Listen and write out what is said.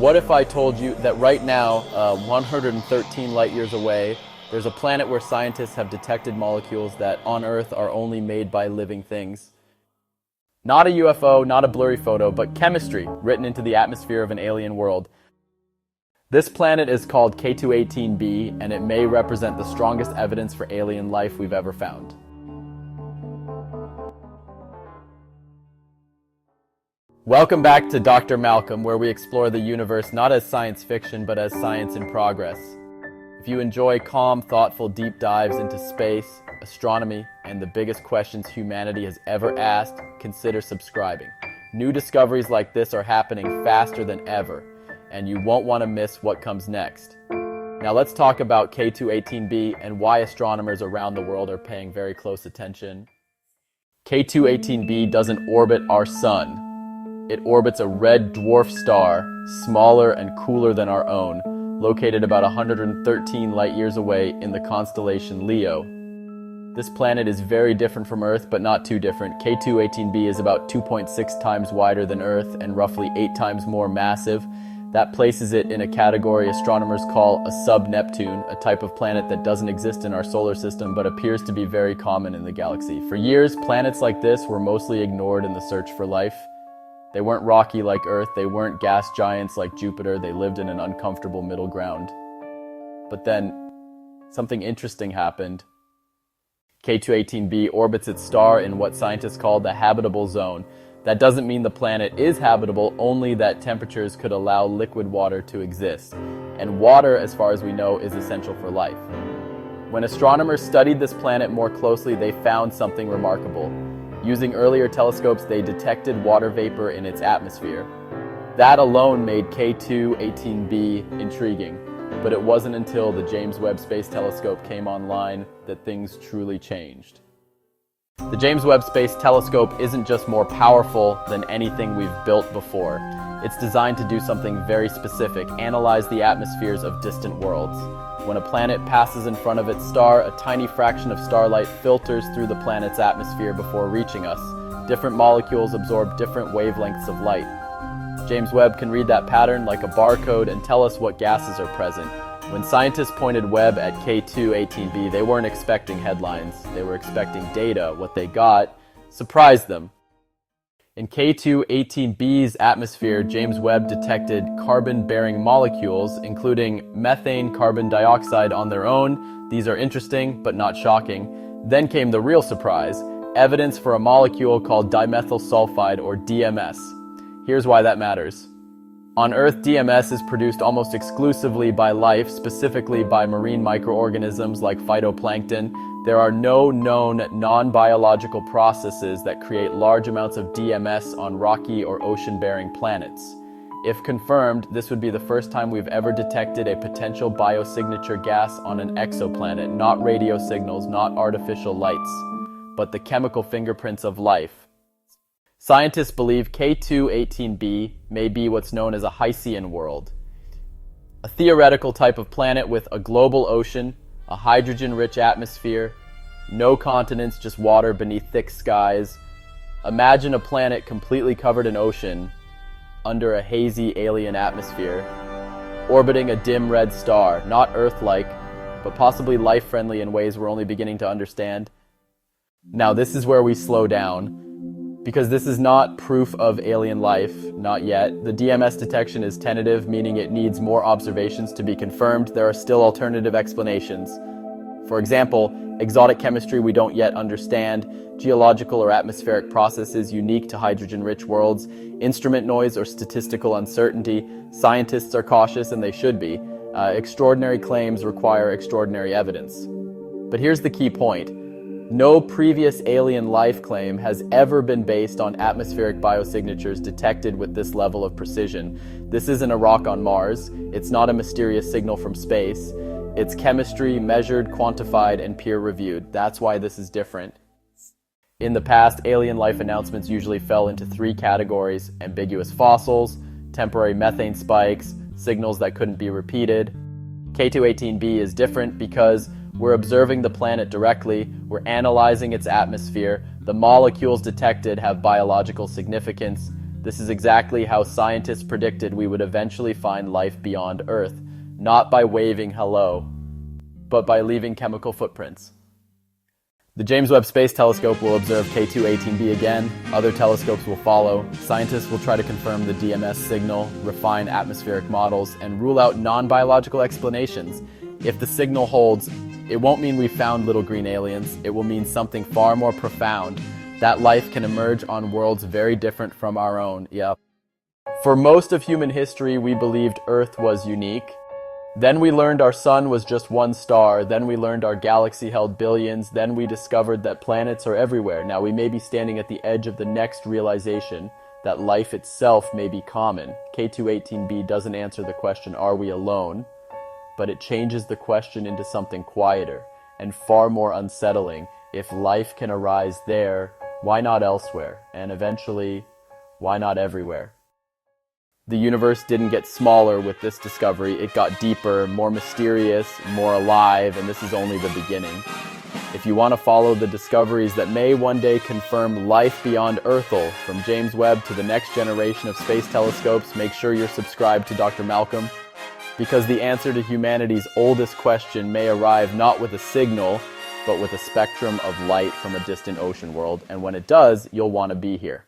What if I told you that right now, 113 light years away, there's a planet where scientists have detected molecules that on Earth are only made by living things? Not a UFO, not a blurry photo, but chemistry written into the atmosphere of an alien world. This planet is called K2-18b, and it may represent the strongest evidence for alien life we've ever found. Welcome back to Dr. Malcolm, where we explore the universe not as science fiction, but as science in progress. If you enjoy calm, thoughtful deep dives into space, astronomy, and the biggest questions humanity has ever asked, consider subscribing. New discoveries like this are happening faster than ever, and you won't want to miss what comes next. Now let's talk about K2-18b and why astronomers around the world are paying very close attention. K2-18b doesn't orbit our sun. It orbits a red dwarf star, smaller and cooler than our own, located about 113 light years away in the constellation Leo. This planet is very different from Earth, but not too different. K2-18b is about 2.6 times wider than Earth and roughly 8 times more massive. That places it in a category astronomers call a sub-Neptune, a type of planet that doesn't exist in our solar system but appears to be very common in the galaxy. For years, planets like this were mostly ignored in the search for life. They weren't rocky like Earth, they weren't gas giants like Jupiter, they lived in an uncomfortable middle ground. But then, something interesting happened. K2-18b orbits its star in what scientists call the habitable zone. That doesn't mean the planet is habitable, only that temperatures could allow liquid water to exist. And water, as far as we know, is essential for life. When astronomers studied this planet more closely, they found something remarkable. Using earlier telescopes, they detected water vapor in its atmosphere. That alone made K2-18b intriguing, but it wasn't until the James Webb Space Telescope came online that things truly changed. The James Webb Space Telescope isn't just more powerful than anything we've built before. It's designed to do something very specific, analyze the atmospheres of distant worlds. When a planet passes in front of its star, a tiny fraction of starlight filters through the planet's atmosphere before reaching us. Different molecules absorb different wavelengths of light. James Webb can read that pattern like a barcode and tell us what gases are present. When scientists pointed Webb at K2-18b, they weren't expecting headlines. They were expecting data. What they got surprised them. In K2-18b's atmosphere, James Webb detected carbon-bearing molecules, including methane, carbon dioxide on their own. These are interesting, but not shocking. Then came the real surprise, evidence for a molecule called dimethyl sulfide, or DMS. Here's why that matters. On Earth, DMS is produced almost exclusively by life, specifically by marine microorganisms like phytoplankton. There are no known non-biological processes that create large amounts of DMS on rocky or ocean-bearing planets. If confirmed, this would be the first time we've ever detected a potential biosignature gas on an exoplanet, not radio signals, not artificial lights, but the chemical fingerprints of life. Scientists believe K2-18b may be what's known as a Hycean world, a theoretical type of planet with a global ocean, a hydrogen-rich atmosphere, no continents, just water beneath thick skies. Imagine a planet completely covered in ocean, under a hazy alien atmosphere, orbiting a dim red star, not Earth-like, but possibly life-friendly in ways we're only beginning to understand. Now this is where we slow down, because this is not proof of alien life, not yet. The DMS detection is tentative, meaning it needs more observations to be confirmed. There are still alternative explanations. For example, exotic chemistry we don't yet understand, geological or atmospheric processes unique to hydrogen-rich worlds, instrument noise or statistical uncertainty. Scientists are cautious, and they should be. Extraordinary claims require extraordinary evidence. But here's the key point. No previous alien life claim has ever been based on atmospheric biosignatures detected with this level of precision. This isn't a rock on Mars. It's not a mysterious signal from space. It's chemistry measured, quantified, and peer-reviewed. That's why this is different. In the past, alien life announcements usually fell into 3 categories: ambiguous fossils, temporary methane spikes, signals that couldn't be repeated. K2-18b is different because we're observing the planet directly, we're analyzing its atmosphere, the molecules detected have biological significance, This is exactly how scientists predicted we would eventually find life beyond Earth, not by waving hello, but by leaving chemical footprints. The James Webb Space Telescope will observe K2-18b again, other telescopes will follow, scientists will try to confirm the DMS signal, refine atmospheric models, and rule out non-biological explanations. If the signal holds, it won't mean we found little green aliens, it will mean something far more profound, that life can emerge on worlds very different from our own. Yep. For most of human history, we believed Earth was unique. Then we learned our sun was just one star, then we learned our galaxy held billions, then we discovered that planets are everywhere. Now we may be standing at the edge of the next realization that life itself may be common. K2-18b doesn't answer the question, are we alone? But it changes the question into something quieter and far more unsettling. If life can arise there, why not elsewhere? And eventually, why not everywhere? The universe didn't get smaller with this discovery, it got deeper, more mysterious, more alive, and this is only the beginning. If you want to follow the discoveries that may one day confirm life beyond Earthel, from James Webb to the next generation of space telescopes, make sure you're subscribed to Dr. Malcolm, because the answer to humanity's oldest question may arrive not with a signal, but with a spectrum of light from a distant ocean world, and when it does, you'll want to be here.